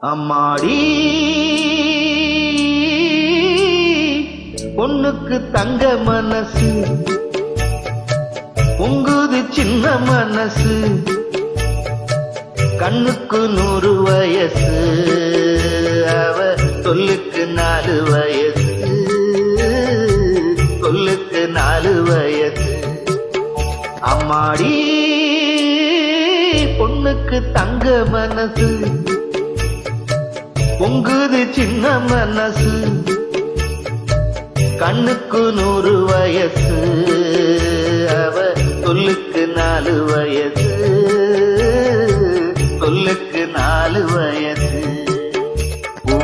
அம்மாடி பொண்ணுக்கு தங்க மனசு, பொங்குது சின்ன மனசு, கண்ணுக்கு 100 வயசு, அவ சொல்லுக்கு 4 வயசு, சொல்லுக்கு 4 வயசு. அம்மாடி பொண்ணுக்கு தங்க மனசு, பொங்குது சின்ன மனசு, கண்ணுக்கு 100 வயசு, அவ சொல்லுக்கு 4 வயசு, சொல்லுக்கு 4 வயசு. ஓ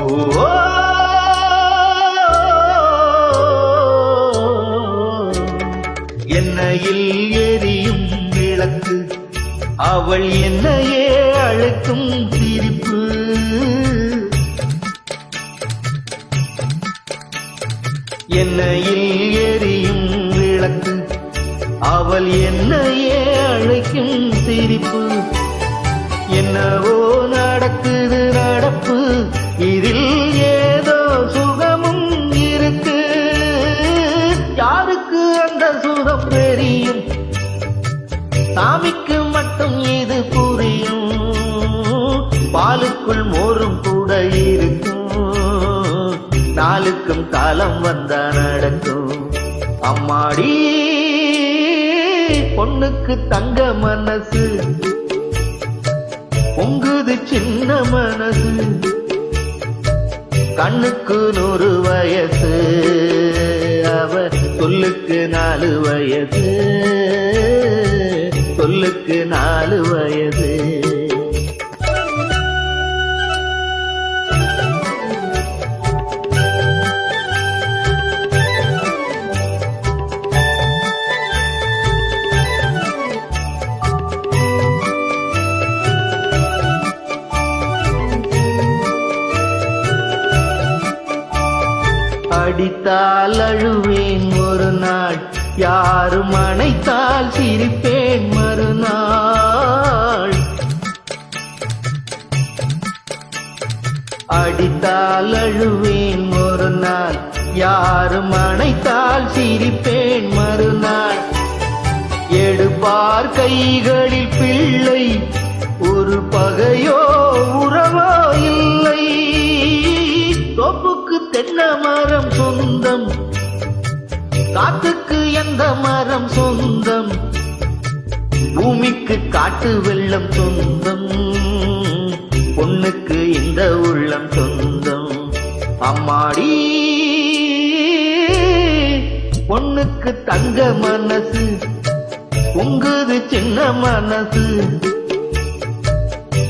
எண்ணெயில் எரியும் விளக்கு, அவள் என்னையே அழைக்கும் சிரிப்பு. எண்ணெயில் எரியும் விளக்கு, அவள் என்னையே அழைக்கும் சிரிப்பு. என்னவோ நடக்குது நடப்பு, இதில் ஏதோ சுகமும் இருக்கு. யாருக்கு அந்த சுகம் தெரியும், சாமிக்கு மட்டும் இது புரியும். பாலுக்குள் மோரும் கூட இருக்கும், நாளுக்கும் காலம் வந்தா நடக்கும். அம்மாடி பொண்ணுக்கு தங்க மனசு, பொங்குது சின்ன மனசு, கண்ணுக்கு 100 வயசு, அவ சொல்லுக்கு 4 வயசு, சொல்லுக்கு 4 வயது. அடித்தால் அழுவேன் ஒரு நாள், யாரும் அணைத்தால் சிரிப்பேன் மறுநாள். அடித்தால் அழுவேன் ஒரு நாள், யாரும் அணைத்தால் சிரிப்பேன் மறுநாள். எடுப்பார் கைகளில் பிள்ளை, ஒரு பகையோ உறவோ இல்லை. தோப்புக்கு தென்னை மரம் சொந்தம், காத்துக்கு எந்த மரம் சொந்தம், பூமிக்கு காட்டு வெள்ளம் சொந்தம், பொண்ணுக்கு இந்த உள்ளம் சொந்தம். அம்மாடி பொண்ணுக்கு தங்க மனசு, பொங்குது சின்ன மனசு,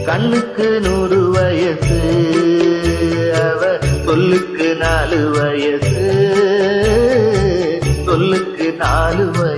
கண்ணுக்கு 100 வயசு, அவ சொல்லுக்கு 4 வயசு, சொல்லுக்கு 4 வயசு.